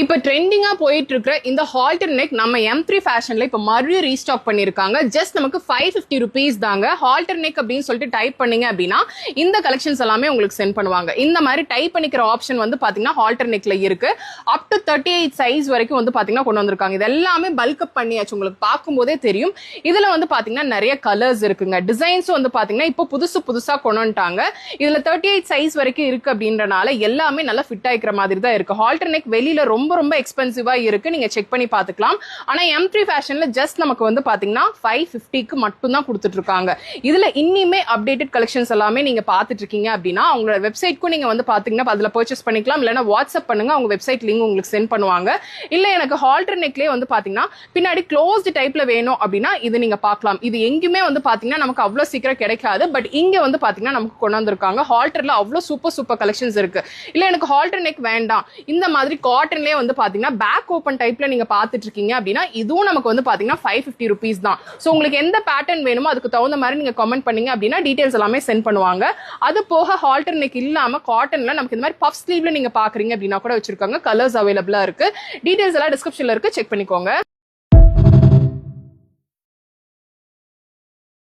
இப்போ ட்ரெண்டிங்கா போயிட்டு இருக்கிற இந்த ஹால்டர் நெக் நம்ம M3 ஃபேஷன்ல இப்போ மறுபடியும் ரீஸ்டாக் பண்ணிருக்காங்க. ஜஸ்ட் நமக்கு 550 ருபீஸ் தாங்க. ஹால்டர் நெக் அப்படின்னு சொல்லிட்டு டைப் பண்ணீங்க அப்படின்னா இந்த கலெக்ஷன்ஸ் எல்லாமே உங்களுக்கு சென்ட் பண்ணுவாங்க. இந்த மாதிரி டைப் பண்ணிக்கிற ஆப்ஷன் வந்து பாத்தீங்கன்னா ஹால்டர் நெக்ல இருக்கு. அப் டு 38 சைஸ் வரைக்கும் வந்து பாத்தீங்கன்னா கொண்டு வந்திருக்காங்க. இது எல்லாமே பல்க் அப் பண்ணியாச்சு, உங்களுக்கு பார்க்கும்போதே தெரியும். இதுல வந்து பாத்தீங்கன்னா நிறைய கலர்ஸ் இருக்குங்க. டிசைன்ஸும் வந்து பாத்தீங்கன்னா இப்போ புதுசா கொண்டு வந்துட்டாங்க. இதுல 38 சைஸ் வரைக்கும் இருக்கு அப்படின்றனால எல்லாமே நல்லா ஃபிட் ஆயிக்கிற மாதிரி தான் இருக்கு. ஹால்டர் நெக் வெளியில ரொம்ப எக்ஸ்பென்சிவா இருக்கு, நீங்க செக் பண்ணி பாத்துக்கலாம். ஆனா M3 ஃபேஷன்ல ஜஸ்ட் நமக்கு வந்து பாத்தீங்கன்னா 550க்கு மட்டும் தான் கொடுத்துட்டு இருக்காங்க. இதுல இன்னிமே அப்டேட்டட் கலெக்ஷன்ஸ் எல்லாமே நீங்க பாத்துட்டு இருக்கீங்க அப்படின்னா அவங்களோட வெப்சைட்க்கும் நீங்க வந்து பாத்தீங்கன்னா அதுல பர்ச்சேஸ் பண்ணிக்கலாம். இல்லைன்னா வாட்ஸ்அப் பண்ணுங்க, அவங்க வெப்சைட் லிங்க் உங்களுக்கு சென்ட் பண்ணுவாங்க. இல்ல எனக்கு ஹால்டர் நெக்லயே வந்து பாத்தீங்கன்னா பின்னாடி க்ளோஸ்ட் டைப்ல வேணும் அப்படின்னா இது நீங்க பார்க்கலாம். இது எங்குமே வந்து பாத்தீங்கன்னா நமக்கு அவ்வளவு சீக்கிரம் கிடைக்காது. பட் இங்க வந்து பாத்தீங்கன்னா நமக்கு கொண்டு வந்திருக்காங்க. ஹால்டர்ல அவ்வளவு சூப்பர் கலெக்ஷன்ஸ் இருக்கு. இல்ல எனக்கு ஹால்டர் நெக் வேண்டாம், இந்த மாதிரி காட்டன்லயே வந்து பாத்தீங்கன்னா பேக் ஓபன் டைப்ல நீங்க பாத்துட்டு இருக்கீங்க அப்படின்னா இதுவும் நமக்கு வந்து பாத்தீங்கன்னா 550 ருபீஸ் தான். சோ உங்களுக்கு எந்த பேட்டர்ன் வேணுமோ அதுக்கு தகுந்த மாதிரி நீங்க கமெண்ட் பண்ணீங்க அப்படின்னா டீடைல்ஸ் எல்லாமே சென்ட் பண்ணுவாங்க. அது போக ஹால்டர் நெக் இல்லாம காட்டன்ல நமக்கு இந்த மாதிரி பஃப் ஸ்லீவ்ல நீங்க பாக்குறீங்க அப்படின்னா கூட வச்சிருக்காங்க. கலர்ஸ் அவைலபிளா இருக்கு. டீடைல்ஸ் எல்லாம் டிஸ்கிரிப்ஷன்ல இருக்கு, செக் பண்ணிக்கோங்க.